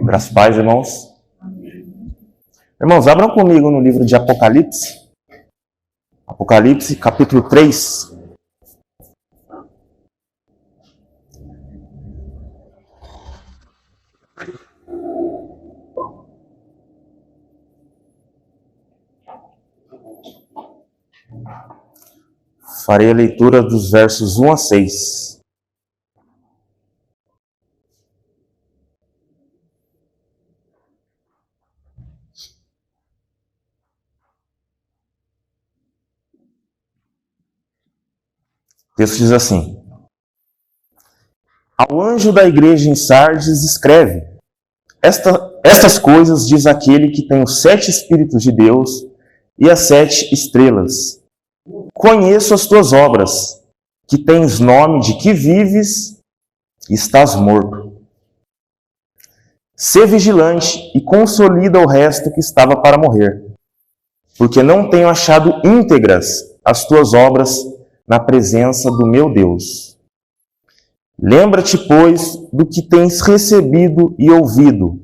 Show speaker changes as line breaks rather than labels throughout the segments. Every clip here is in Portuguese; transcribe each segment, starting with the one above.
Graças a Deus, irmãos. Irmãos, abram comigo no livro de Apocalipse. Apocalipse, capítulo 3. Farei a leitura dos versos 1 a 6. O texto diz assim: Ao anjo da igreja em Sardes escreve: Estas coisas diz aquele que tem os 7 Espíritos de Deus e as 7 estrelas. Conheço as tuas obras, que tens nome de que vives e estás morto. Sê vigilante e consolida o resto que estava para morrer, porque não tenho achado íntegras as tuas obras na presença do meu Deus. Lembra-te, pois, do que tens recebido e ouvido.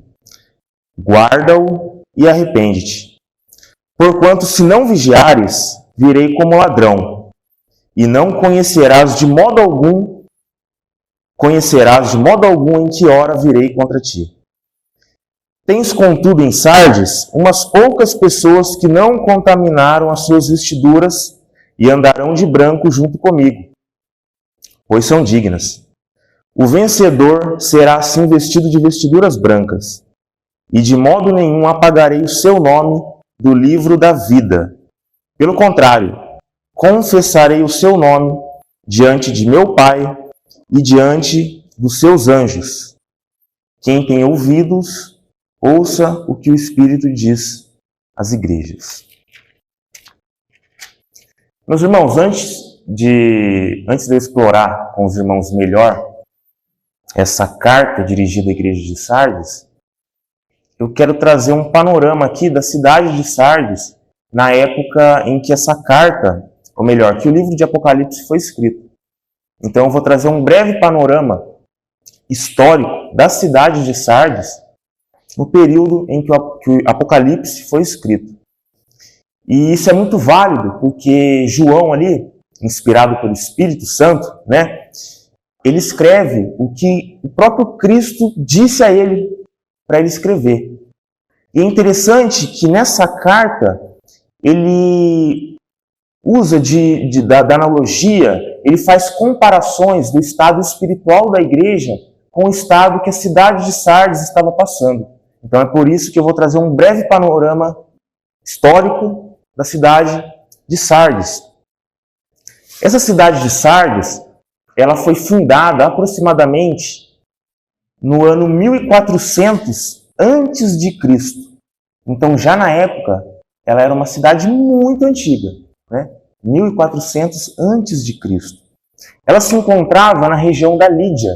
Guarda-o e arrepende-te. Porquanto, se não vigiares, virei como ladrão, e não conhecerás de modo algum em que hora virei contra ti. Tens, contudo, em Sardes, umas poucas pessoas que não contaminaram as suas vestiduras e andarão de branco junto comigo, pois são dignas. O vencedor será assim vestido de vestiduras brancas, e de modo nenhum apagarei o seu nome do livro da vida. Pelo contrário, confessarei o seu nome diante de meu Pai e diante dos seus anjos. Quem tem ouvidos, ouça o que o Espírito diz às igrejas. Meus irmãos, antes de eu explorar com os irmãos melhor essa carta dirigida à igreja de Sardes, eu quero trazer um panorama aqui da cidade de Sardes na época em que essa carta, ou melhor, que o livro de Apocalipse foi escrito. Então eu vou trazer um breve panorama histórico da cidade de Sardes no período em que o Apocalipse foi escrito. E isso é muito válido, porque João ali, inspirado pelo Espírito Santo, ele escreve o que o próprio Cristo disse a ele para ele escrever. E é interessante que nessa carta ele usa da analogia, ele faz comparações do estado espiritual da igreja com o estado que a cidade de Sardes estava passando. Então é por isso que eu vou trazer um breve panorama histórico da cidade de Sardes. Essa cidade de Sardes, ela foi fundada aproximadamente no ano 1400 antes de Cristo. Então já na época, ela era uma cidade muito antiga, 1400 antes de Cristo. Ela se encontrava na região da Lídia,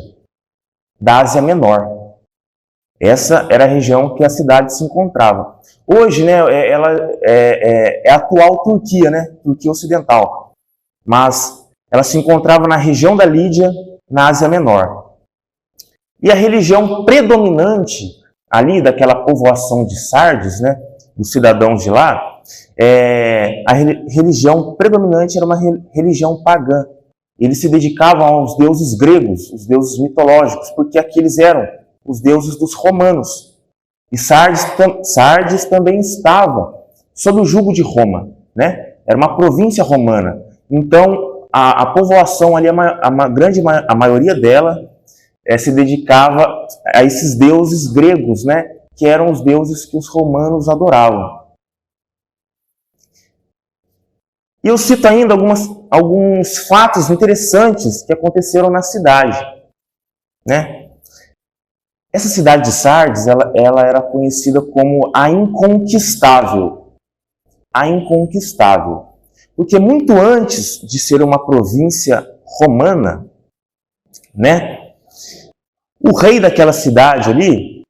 da Ásia Menor. Essa era a região que a cidade se encontrava. Hoje, ela é a atual Turquia, Turquia Ocidental. Mas ela se encontrava na região da Lídia, na Ásia Menor. E a religião predominante ali daquela povoação de Sardes, dos cidadãos de lá, a religião predominante era uma religião pagã. Eles se dedicavam aos deuses gregos, os deuses mitológicos, porque aqueles eram os deuses dos romanos. E Sardes também estava sob o jugo de Roma, Era uma província romana. Então, a povoação ali, a maioria dela, se dedicava a esses deuses gregos, que eram os deuses que os romanos adoravam. E eu cito ainda alguns fatos interessantes que aconteceram na cidade, Essa cidade de Sardes, ela era conhecida como a Inconquistável. A Inconquistável. Porque muito antes de ser uma província romana, o rei daquela cidade ali,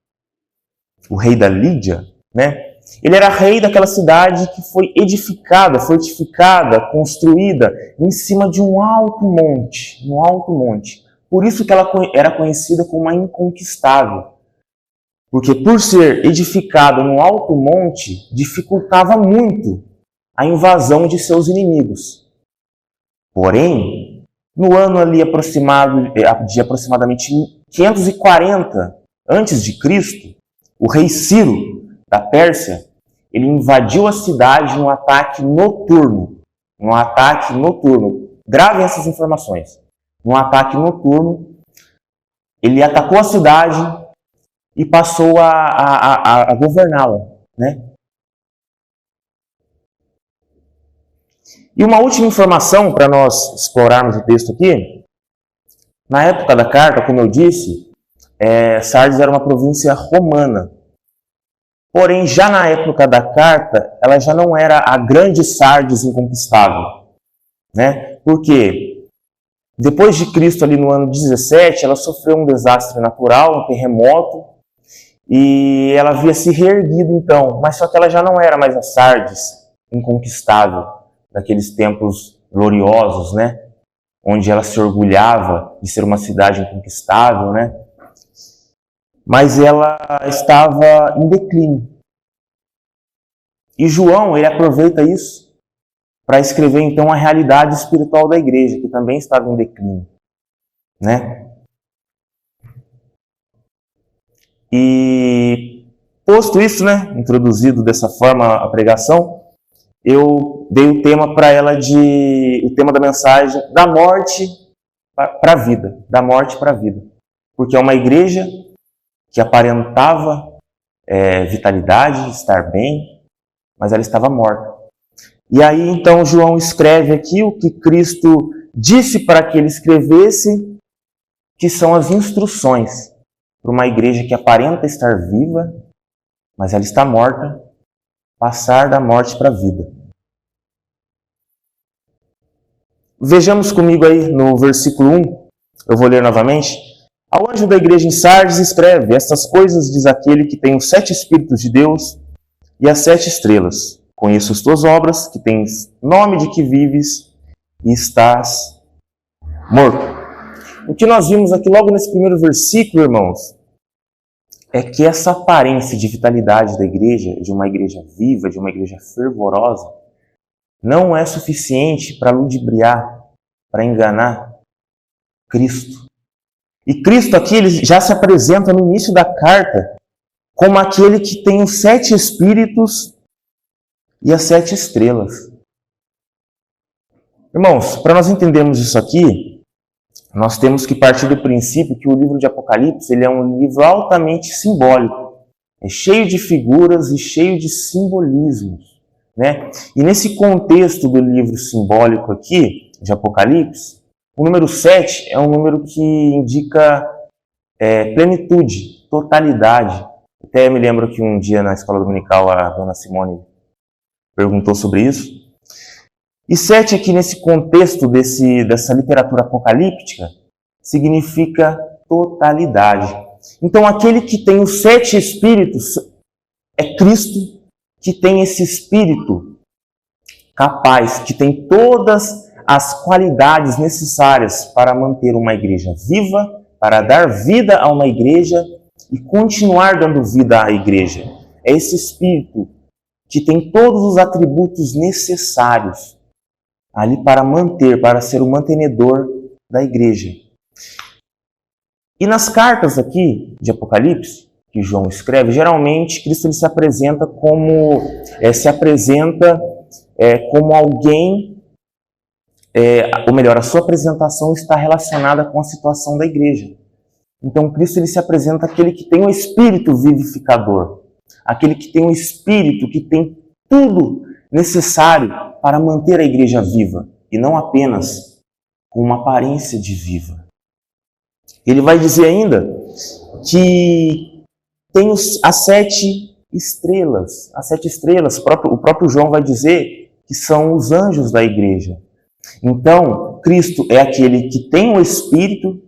o rei da Lídia, ele era rei daquela cidade que foi edificada, fortificada, construída em cima de um alto monte. Por isso que ela era conhecida como a Inconquistável. porque por ser edificado no alto monte, dificultava muito a invasão de seus inimigos. Porém, no ano ali de aproximadamente 540 a.C., o rei Ciro da Pérsia, ele invadiu a cidade num ataque noturno. Gravem essas informações. Num ataque noturno, ele atacou a cidade e passou a governá-la, né? E uma última informação para nós explorarmos o texto aqui. Na época da carta, como eu disse, Sardes era uma província romana. Porém, já na época da carta, ela já não era a grande Sardes inconquistável, né? Porque depois de Cristo, ali no ano 17, ela sofreu um desastre natural, um terremoto, e ela havia se reerguido então, mas só que ela já não era mais a Sardes inconquistável, daqueles tempos gloriosos, né? Onde ela se orgulhava de ser uma cidade inconquistável, né? Mas ela estava em declínio. E João, ele aproveita isso para escrever então a realidade espiritual da igreja, que também estava em declínio, né? E posto isso, né, introduzido dessa forma a pregação, eu dei o tema para ela o tema da mensagem, da morte para a vida, da morte para a vida. Porque é uma igreja que aparentava vitalidade, estar bem, mas ela estava morta. E aí então João escreve aqui o que Cristo disse para que ele escrevesse, que são as instruções para uma igreja que aparenta estar viva, mas ela está morta, passar da morte para a vida. Vejamos comigo aí no versículo 1, eu vou ler novamente. Ao anjo da igreja em Sardes escreve: estas coisas diz aquele que tem os 7 Espíritos de Deus e as 7 estrelas. Conheço as tuas obras, que tens nome de que vives e estás morto. O que nós vimos aqui logo nesse primeiro versículo, irmãos, é que essa aparência de vitalidade da igreja, de uma igreja viva, de uma igreja fervorosa, não é suficiente para ludibriar, para enganar Cristo. E Cristo aqui ele já se apresenta no início da carta como aquele que tem os 7 Espíritos e as 7 estrelas. Irmãos, para nós entendermos isso aqui, nós temos que partir do princípio que o livro de Apocalipse ele é um livro altamente simbólico. É cheio de figuras e cheio de simbolismos, né? E nesse contexto do livro simbólico aqui, de Apocalipse, o número 7 é um número que indica plenitude, totalidade. Até me lembro que um dia na escola dominical a dona Simone perguntou sobre isso. E 7 aqui nesse contexto dessa literatura apocalíptica significa totalidade. Então aquele que tem os 7 Espíritos é Cristo, que tem esse Espírito capaz, que tem todas as qualidades necessárias para manter uma igreja viva, para dar vida a uma igreja e continuar dando vida à igreja. É esse Espírito que tem todos os atributos necessários ali para manter, para ser o mantenedor da igreja. E nas cartas aqui de Apocalipse, que João escreve, geralmente Cristo ele se apresenta como alguém, ou melhor, a sua apresentação está relacionada com a situação da igreja. Então Cristo ele se apresenta aquele que tem o espírito vivificador, aquele que tem o espírito que tem tudo necessário para manter a igreja viva, e não apenas com uma aparência de viva. Ele vai dizer ainda que tem as 7 estrelas. As 7 estrelas, o próprio João vai dizer que são os anjos da igreja. Então, Cristo é aquele que tem o Espírito,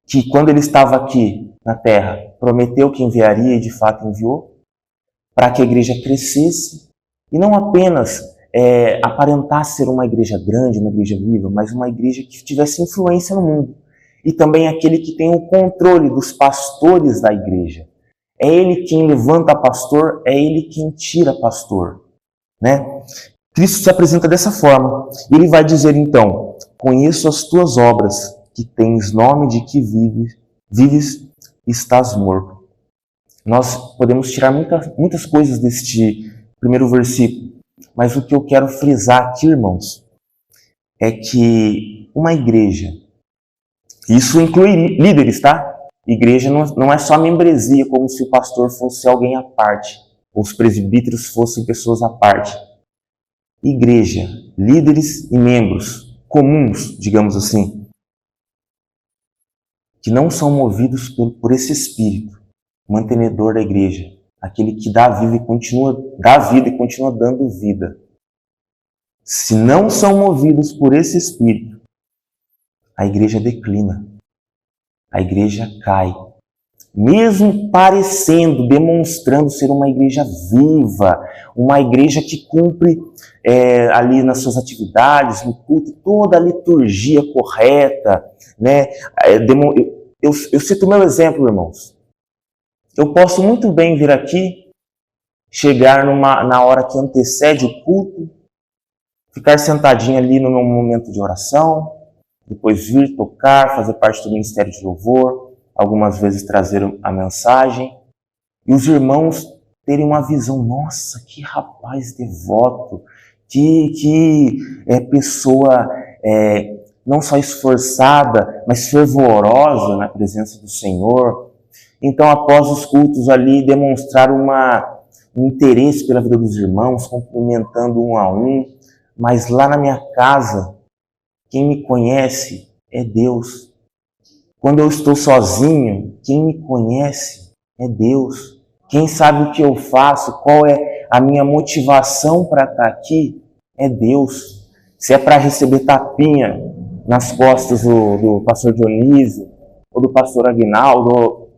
que quando ele estava aqui na terra, prometeu que enviaria e de fato enviou, para que a igreja crescesse, e não apenas aparentasse ser uma igreja grande, uma igreja viva, mas uma igreja que tivesse influência no mundo. E também aquele que tem o controle dos pastores da igreja. É Ele quem levanta pastor, é Ele quem tira pastor, né? Cristo se apresenta dessa forma. Ele vai dizer então: conheço as tuas obras, que tens nome de que vives e estás morto. Nós podemos tirar muitas coisas deste primeiro versículo, mas o que eu quero frisar aqui, irmãos, é que uma igreja, isso inclui líderes, tá? Igreja não é só membresia, como se o pastor fosse alguém à parte, ou os presbíteros fossem pessoas à parte. Igreja, líderes e membros comuns, digamos assim, que não são movidos por esse Espírito, mantenedor da igreja, aquele que dá vida e continua dando vida. Se não são movidos por esse Espírito, a igreja declina, a igreja cai. Mesmo parecendo, demonstrando ser uma igreja viva, uma igreja que cumpre ali nas suas atividades, no culto, toda a liturgia correta, né? Eu cito o meu exemplo, irmãos. Eu posso muito bem vir aqui, chegar na hora que antecede o culto, ficar sentadinho ali no meu momento de oração, depois vir tocar, fazer parte do ministério de louvor, algumas vezes trazer a mensagem, e os irmãos terem uma visão: nossa, que rapaz devoto, que pessoa não só esforçada, mas fervorosa na presença do Senhor. Então, após os cultos ali, demonstrar um interesse pela vida dos irmãos, cumprimentando um a um, mas lá na minha casa, quem me conhece é Deus. Quando eu estou sozinho, quem me conhece é Deus. Quem sabe o que eu faço, qual é a minha motivação para estar aqui, é Deus. Se é para receber tapinha nas costas do pastor Dionísio, ou do pastor Aguinaldo, ou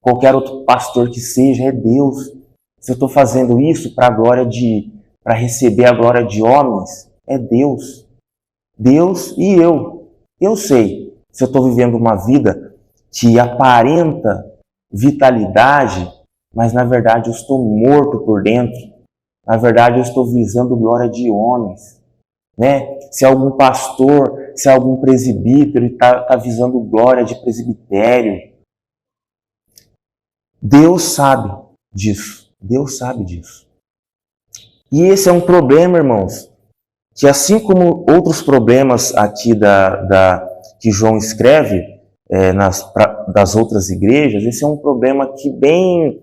qualquer outro pastor que seja, é Deus. Se eu estou fazendo isso para receber a glória de homens, é Deus. Deus e eu. Eu sei se eu estou vivendo uma vida que aparenta vitalidade, mas na verdade eu estou morto por dentro. Na verdade eu estou visando glória de homens, né? Se algum pastor, se algum presbítero está visando glória de presbitério, Deus sabe disso. Deus sabe disso. E esse é um problema, irmãos, que assim como outros problemas aqui que João escreve das outras igrejas, esse é um problema que bem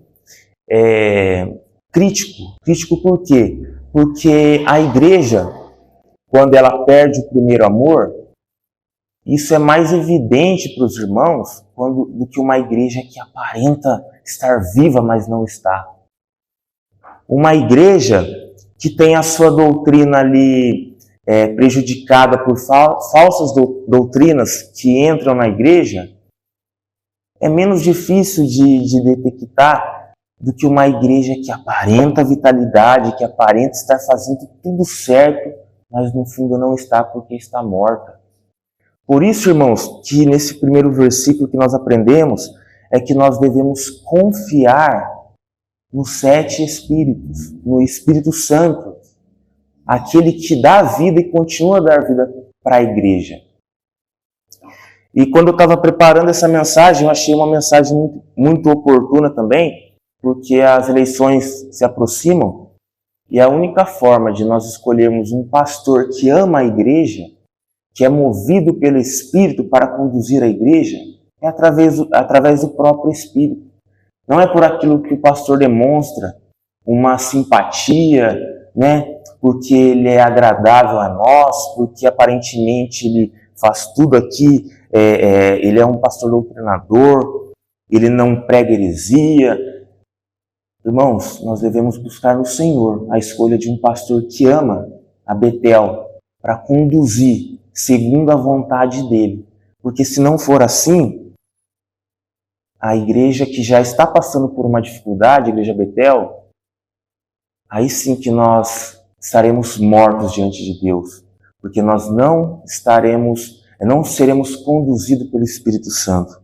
crítico. Crítico por quê? Porque a igreja, quando ela perde o primeiro amor, isso é mais evidente para os irmãos do que uma igreja que aparenta estar viva, mas não está. Uma igreja que tem a sua doutrina ali prejudicada por falsas doutrinas que entram na igreja, é menos difícil de detectar do que uma igreja que aparenta vitalidade, que aparenta estar fazendo tudo certo, mas no fundo não está, porque está morta. Por isso, irmãos, que nesse primeiro versículo que nós aprendemos, é que nós devemos confiar nos 7 Espíritos, no Espírito Santo, aquele que dá vida e continua a dar vida para a igreja. E quando eu estava preparando essa mensagem, eu achei uma mensagem muito, muito oportuna também, porque as eleições se aproximam e a única forma de nós escolhermos um pastor que ama a igreja, que é movido pelo Espírito para conduzir a igreja, é através do próprio Espírito. Não é por aquilo que o pastor demonstra, uma simpatia, né? Porque ele é agradável a nós, porque aparentemente ele faz tudo aqui, ele é um pastor doutrinador, ele não prega heresia. Irmãos, nós devemos buscar no Senhor a escolha de um pastor que ama a Betel para conduzir segundo a vontade dele. Porque se não for assim, a igreja que já está passando por uma dificuldade, a igreja Betel, aí sim que nós estaremos mortos diante de Deus, porque nós não seremos conduzidos pelo Espírito Santo.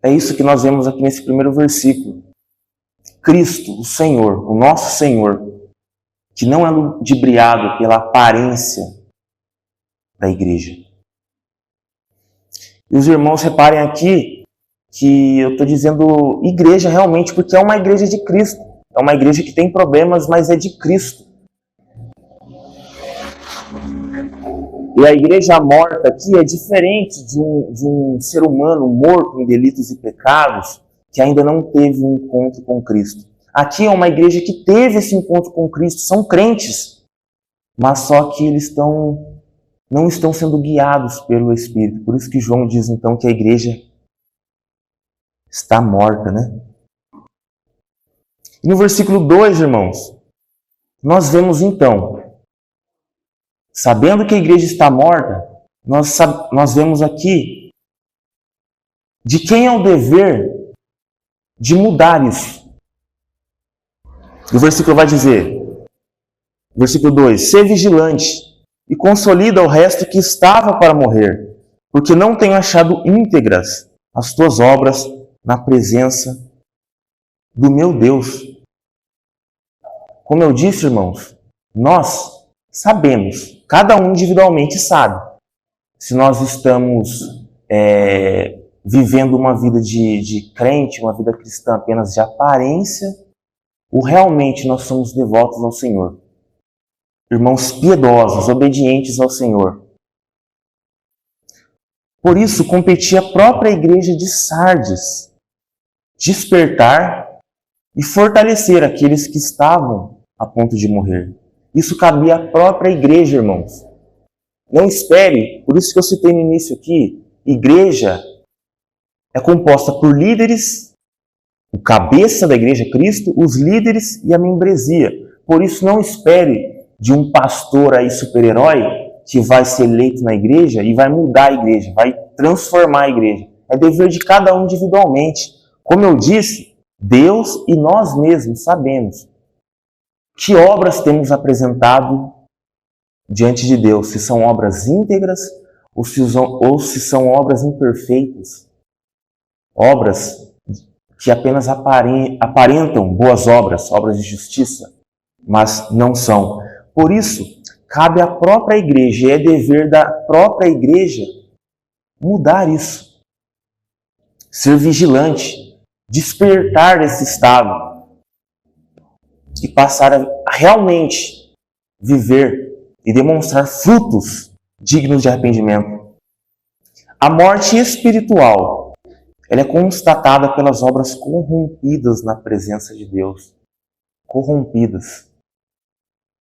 É isso que nós vemos aqui nesse primeiro versículo. Cristo, o Senhor, o nosso Senhor, que não é ludibriado pela aparência da igreja. E os irmãos reparem aqui que eu estou dizendo igreja realmente, porque é uma igreja de Cristo. É uma igreja que tem problemas, mas é de Cristo. E a igreja morta aqui é diferente de um ser humano morto em delitos e pecados que ainda não teve um encontro com Cristo. Aqui é uma igreja que teve esse encontro com Cristo, são crentes, mas só que eles não estão sendo guiados pelo Espírito. Por isso que João diz então que a igreja está morta, né? E no versículo 2, irmãos, nós vemos então, sabendo que a igreja está morta, nós vemos aqui de quem é o dever de mudar isso. O versículo vai dizer, versículo 2, ser vigilante e consolida o resto que estava para morrer, porque não tenho achado íntegras as tuas obras na presença do meu Deus. Como eu disse, irmãos, nós sabemos, cada um individualmente sabe, se nós estamos vivendo uma vida de crente, uma vida cristã apenas de aparência, ou realmente nós somos devotos ao Senhor. Irmãos piedosos, obedientes ao Senhor. Por isso, competia a própria igreja de Sardes despertar e fortalecer aqueles que estavam a ponto de morrer. Isso cabia à própria igreja, irmãos. Não espere, por isso que eu citei no início aqui, igreja é composta por líderes, o cabeça da igreja, Cristo, os líderes e a membresia. Por isso não espere de um pastor aí super-herói que vai ser eleito na igreja e vai mudar a igreja, vai transformar a igreja. É dever de cada um individualmente. Como eu disse, Deus e nós mesmos sabemos que obras temos apresentado diante de Deus, se são obras íntegras ou se são obras imperfeitas, obras que apenas aparentam boas obras, obras de justiça, mas não são. Por isso, cabe à própria igreja, e é dever da própria igreja mudar isso. Ser vigilante, despertar esse estado e passar a realmente viver e demonstrar frutos dignos de arrependimento. A morte espiritual, ela é constatada pelas obras corrompidas na presença de Deus. Corrompidas.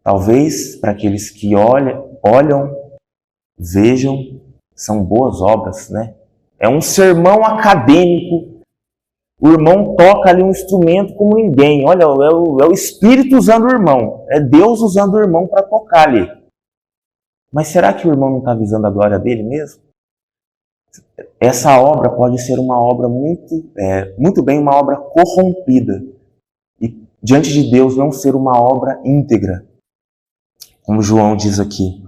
Talvez para aqueles que olham, vejam, são boas obras, né? É um sermão acadêmico. O irmão toca ali um instrumento como ninguém. Olha, é o Espírito usando o irmão. É Deus usando o irmão para tocar ali. Mas será que o irmão não está visando a glória dele mesmo? Essa obra pode ser uma obra muito bem uma obra corrompida. E diante de Deus não ser uma obra íntegra. Como João diz aqui.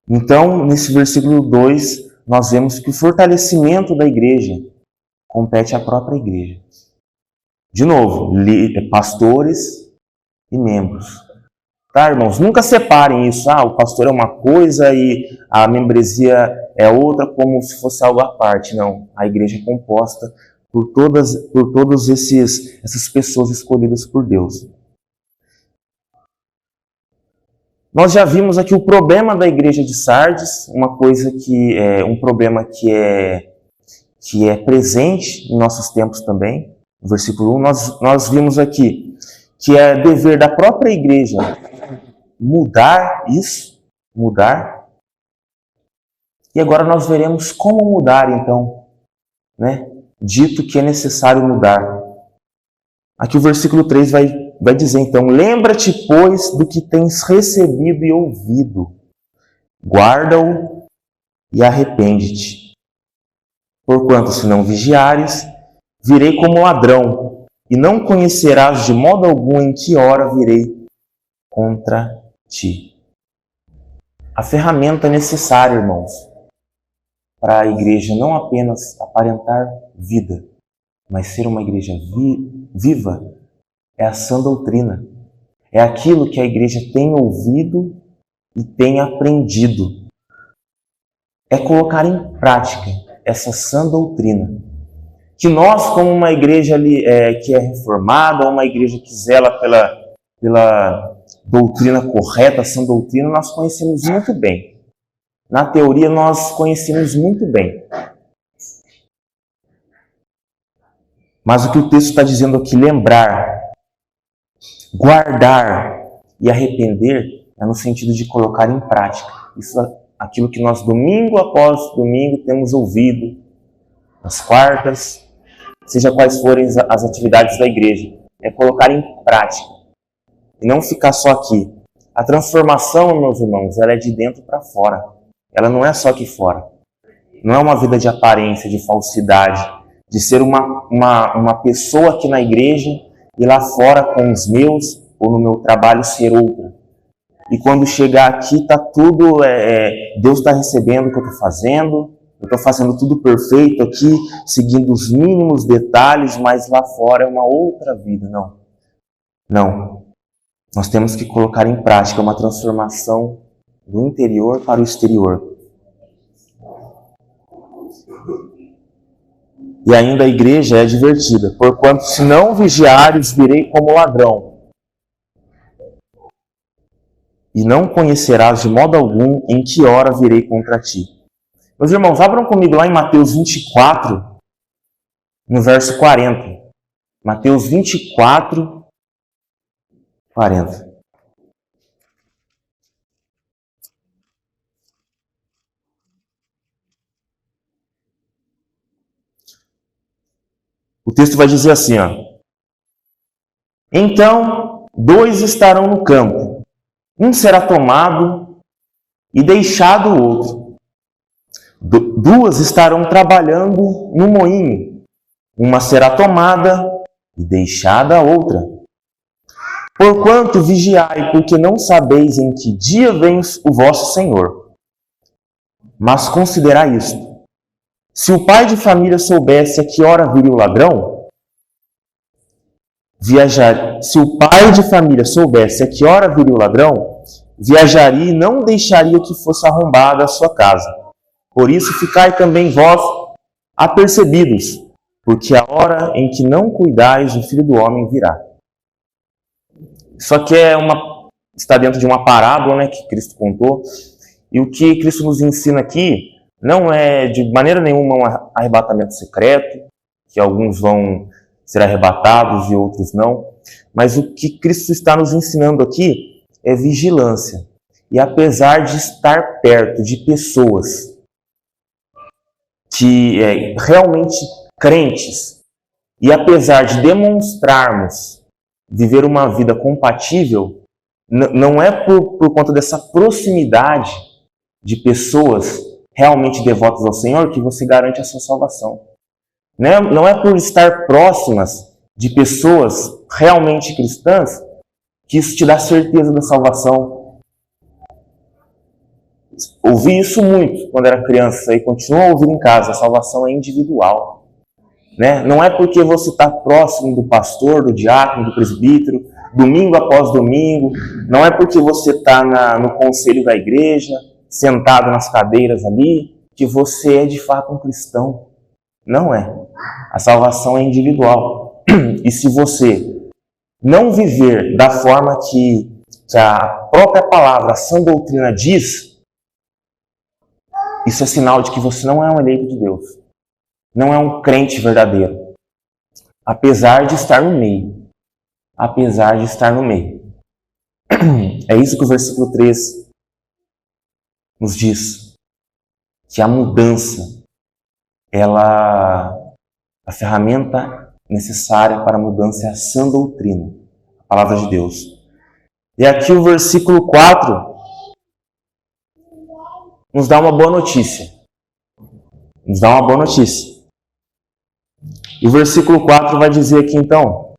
Então, nesse versículo 2, nós vemos que o fortalecimento da igreja compete à própria igreja. De novo, pastores e membros. Tá, irmãos? Nunca separem isso. O pastor é uma coisa e a membresia é outra, como se fosse algo à parte. Não. A igreja é composta por todas essas pessoas escolhidas por Deus. Nós já vimos aqui o problema da igreja de Sardes, um problema que é presente em nossos tempos também. No versículo 1, nós vimos aqui que é dever da própria igreja mudar isso, mudar. E agora nós veremos como mudar, então, né? Dito que é necessário mudar. Aqui o versículo 3 vai dizer, então, lembra-te, pois, do que tens recebido e ouvido. Guarda-o e arrepende-te. Porquanto, se não vigiares, virei como ladrão, e não conhecerás de modo algum em que hora virei contra ti. A ferramenta necessária, irmãos, para a igreja não apenas aparentar vida, Mas ser uma igreja viva é a sã doutrina. É aquilo que a igreja tem ouvido e tem aprendido. É colocar em prática essa sã doutrina. Que nós, como uma igreja que é reformada, ou uma igreja que zela pela doutrina correta, a sã doutrina, nós conhecemos muito bem. Na teoria, nós conhecemos muito bem. Mas o que o texto está dizendo aqui, lembrar, guardar e arrepender, é no sentido de colocar em prática. Isso, aquilo que nós, domingo após domingo, temos ouvido, nas quartas, seja quais forem as atividades da igreja, é colocar em prática. E não ficar só aqui. A transformação, meus irmãos, ela é de dentro para fora. Ela não é só aqui fora. Não é uma vida de aparência, de falsidade, de ser uma pessoa aqui na igreja e lá fora com os meus, ou no meu trabalho, ser outra. E quando chegar aqui, tá tudo, Deus está recebendo o que eu estou fazendo, eu estou fazendo tudo perfeito aqui, seguindo os mínimos detalhes, mas lá fora é uma outra vida. Não. Nós temos que colocar em prática uma transformação do interior para o exterior. E ainda a igreja é advertida, porquanto se não vigiares, virei como ladrão. E não conhecerás de modo algum em que hora virei contra ti. Meus irmãos, abram comigo lá em Mateus 24, no verso 40. Mateus 24, 40. O texto vai dizer assim, ó. Então, 2 estarão no campo. Um será tomado e deixado o outro. 2 estarão trabalhando no moinho. Uma será tomada e deixada a outra. Porquanto vigiai, porque não sabeis em que dia vem o vosso Senhor. Mas considerai isto. Se o pai de família soubesse a que hora viria o ladrão, viajaria e não deixaria que fosse arrombada a sua casa. Por isso ficai também vós apercebidos, porque a hora em que não cuidais, o Filho do Homem virá. Isso aqui está dentro de uma parábola, né, que Cristo contou, e o que Cristo nos ensina aqui não é de maneira nenhuma um arrebatamento secreto, que alguns vão ser arrebatados e outros não, mas o que Cristo está nos ensinando aqui é vigilância. E apesar de estar perto de pessoas que realmente crentes, e apesar de demonstrarmos viver uma vida compatível, não é por conta dessa proximidade de pessoas realmente devotas ao Senhor que você garante a sua salvação. Não é por estar próximas de pessoas realmente cristãs que isso te dá certeza da salvação. Ouvi isso muito quando era criança e continuo a ouvir em casa. A salvação é individual. Não é porque você está próximo do pastor, do diácono, do presbítero, domingo após domingo. Não é porque você está no conselho da igreja, sentado nas cadeiras ali, que você é de fato um cristão. Não é. A salvação é individual. E se você não viver da forma que a própria palavra, a sã doutrina diz, isso é sinal de que você não é um eleito de Deus. Não é um crente verdadeiro. Apesar de estar no meio. Apesar de estar no meio. É isso que o versículo 3 nos diz. Que a mudança, a ferramenta necessária para a mudança é a sã doutrina. A palavra de Deus. E aqui o versículo 4 nos dá uma boa notícia. Nos dá uma boa notícia. E o versículo 4 vai dizer aqui então: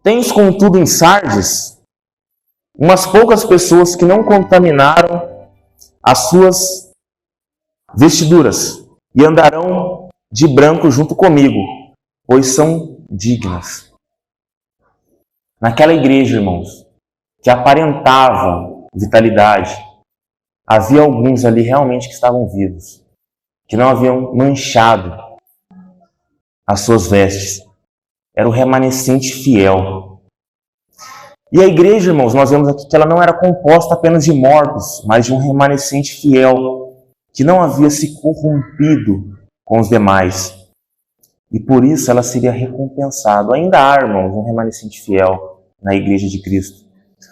tens contudo em Sardes umas poucas pessoas que não contaminaram as suas vestiduras e andarão de branco junto comigo, pois são dignas. Naquela igreja, irmãos, que aparentava vitalidade, havia alguns ali realmente que estavam vivos, que não haviam manchado as suas vestes. Era o remanescente fiel. E a igreja, irmãos, nós vemos aqui que ela não era composta apenas de mortos, mas de um remanescente fiel, que não havia se corrompido com os demais. E por isso ela seria recompensada. Ainda há, irmãos, um remanescente fiel na igreja de Cristo.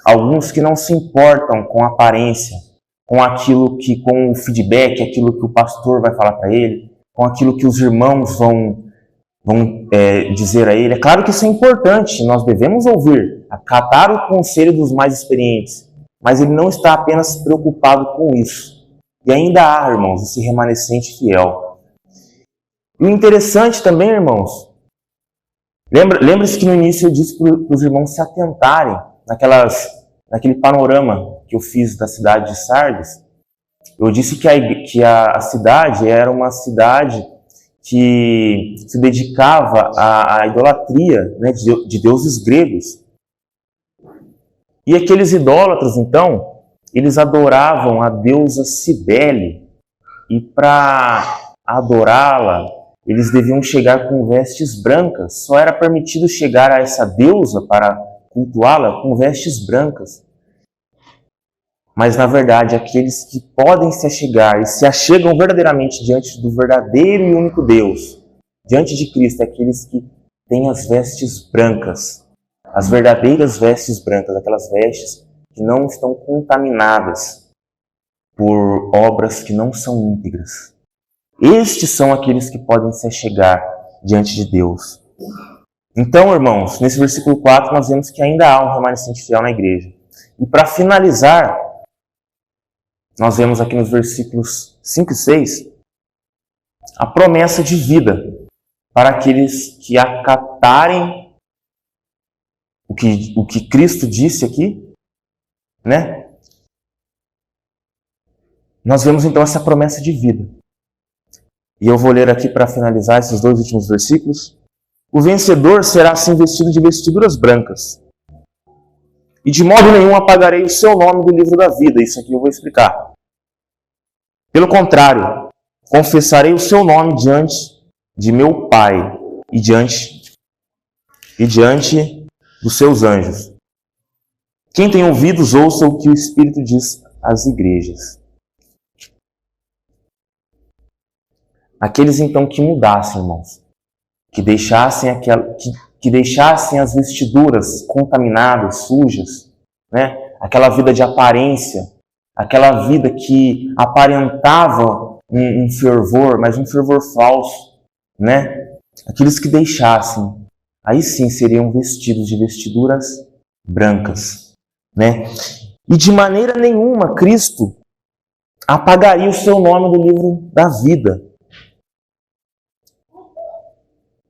Alguns que não se importam com a aparência, com o feedback, aquilo que o pastor vai falar para ele, com aquilo que os irmãos vão dizer a ele. É claro que isso é importante, nós devemos ouvir, acatar o conselho dos mais experientes, mas ele não está apenas preocupado com isso. E ainda há, irmãos, esse remanescente fiel. E o interessante também, irmãos, lembre-se que no início eu disse para os irmãos se atentarem naquele panorama que eu fiz da cidade de Sardes. Eu disse que a cidade era uma cidade que se dedicava à idolatria, né, de deuses gregos. E aqueles idólatras, então, eles adoravam a deusa Cibele, e para adorá-la, eles deviam chegar com vestes brancas. Só era permitido chegar a essa deusa para cultuá-la com vestes brancas. Mas, na verdade, aqueles que podem se achegar e se achegam verdadeiramente diante do verdadeiro e único Deus, diante de Cristo, aqueles que têm as vestes brancas, as verdadeiras vestes brancas, aquelas vestes que não estão contaminadas por obras que não são íntegras. Estes são aqueles que podem se achegar diante de Deus. Então, irmãos, nesse versículo 4 nós vemos que ainda há um remanescente fiel na igreja. E para finalizar, nós vemos aqui nos versículos 5 e 6 a promessa de vida para aqueles que acatarem o que Cristo disse aqui, né? Nós vemos então essa promessa de vida. E eu vou ler aqui para finalizar esses 2 últimos versículos. O vencedor será assim vestido de vestiduras brancas. E de modo nenhum apagarei o seu nome do livro da vida. Isso aqui eu vou explicar. Pelo contrário, confessarei o seu nome diante de meu Pai e diante dos seus anjos. Quem tem ouvidos, ouça o que o Espírito diz às igrejas. Aqueles então que mudassem, irmãos, que deixassem as vestiduras contaminadas, sujas, né? Aquela vida de aparência, aquela vida que aparentava um fervor, mas um fervor falso, né? Aqueles que deixassem, aí sim seriam vestidos de vestiduras brancas, né? E de maneira nenhuma Cristo apagaria o seu nome do livro da vida.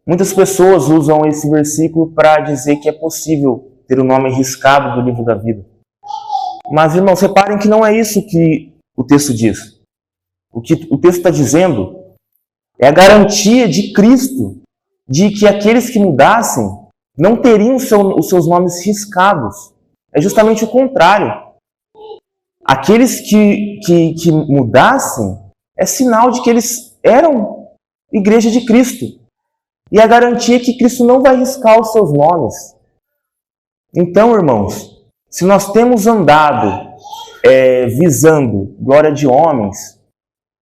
Muitas pessoas usam esse versículo para dizer que é possível ter o nome riscado do livro da vida. Mas, irmãos, reparem que não é isso que o texto diz. O que o texto está dizendo é a garantia de Cristo de que aqueles que mudassem não teriam os seus nomes riscados. É justamente o contrário. Aqueles que mudassem é sinal de que eles eram igreja de Cristo. E a garantia é que Cristo não vai riscar os seus nomes. Então, irmãos, se nós temos andado visando glória de homens,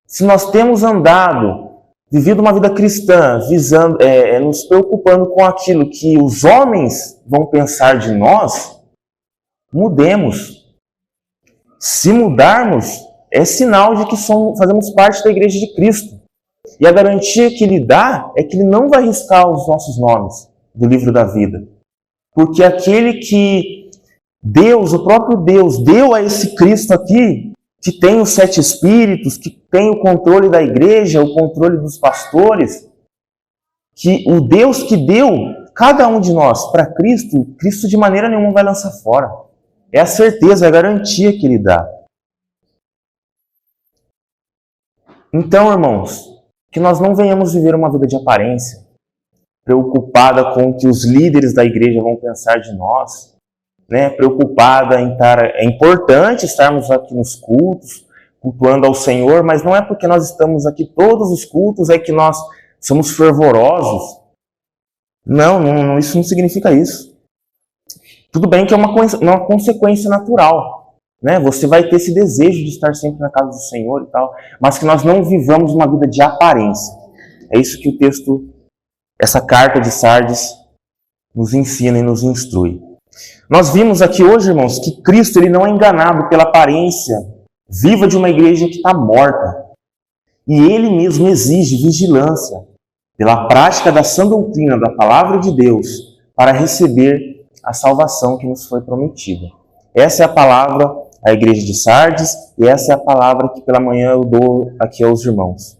se nós temos andado, vivido uma vida cristã, visando, nos preocupando com aquilo que os homens vão pensar de nós, mudemos. Se mudarmos, é sinal de que fazemos parte da igreja de Cristo. E a garantia que Ele dá é que Ele não vai riscar os nossos nomes do livro da vida. Porque aquele que Deus, o próprio Deus, deu a esse Cristo aqui, que tem os 7 Espíritos, que tem o controle da igreja, o controle dos pastores, que o Deus que deu cada um de nós para Cristo, Cristo de maneira nenhuma vai lançar fora. É a certeza, a garantia que Ele dá. Então, irmãos, que nós não venhamos viver uma vida de aparência, preocupada com o que os líderes da igreja vão pensar de nós, né? Preocupada em estar... É importante estarmos aqui nos cultos, cultuando ao Senhor, mas não é porque nós estamos aqui todos os cultos é que nós somos fervorosos. Não, isso não significa isso. Tudo bem que é uma consequência natural, né? Você vai ter esse desejo de estar sempre na casa do Senhor e tal, mas que nós não vivamos uma vida de aparência. É isso que o texto, essa carta de Sardes, nos ensina e nos instrui. Nós vimos aqui hoje, irmãos, que Cristo ele não é enganado pela aparência viva de uma igreja que está morta. E Ele mesmo exige vigilância pela prática da sã doutrina da palavra de Deus para receber a salvação que nos foi prometida. Essa é a palavra à igreja de Sardes e essa é a palavra que pela manhã eu dou aqui aos irmãos.